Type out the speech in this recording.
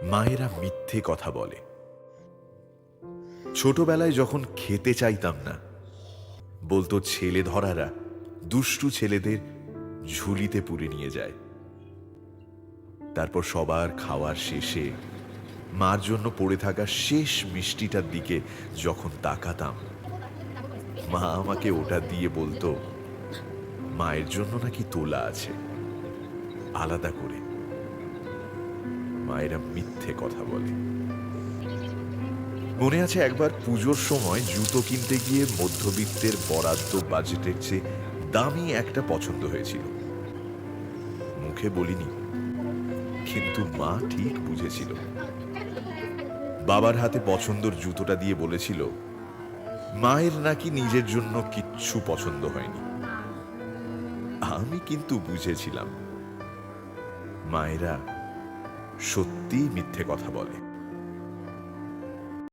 মায়েরা মিথ্যে কথা বলে। ছোটবেলায় যখন খেতে চাইতাম না, বলতো ছেলে ধরারা দুষ্টু ছেলেদের ঝুলিতে পুরে নিয়ে যায়। তারপর সবার খাওয়ার শেষে মার জন্য পড়ে থাকা শেষ মিষ্টিটার দিকে যখন তাকাতাম, মা আমাকে ওটা দিয়ে বলতো মায়ের জন্য নাকি তোলা আছে আলাদা করে। মায়েরা মিথ্যে কথা বলে। মনে আছে একবার পুজোর সময় জুতো কিনতে গিয়ে মধ্যবিত্তের বরাদ্দ বাজেটের চেয়ে দামি একটা পছন্দ হয়েছিল। মুখে বলিনি, কিন্তু মা ঠিক বুঝেছিল। বাবার হাতে পছন্দর জুতোটা দিয়ে বলেছিল মায়ের নাকি নিজের জন্য কিচ্ছু পছন্দ হয়নি। আমি কিন্তু বুঝেছিলাম মায়েরা সত্যিই মিথ্যে কথা বলে।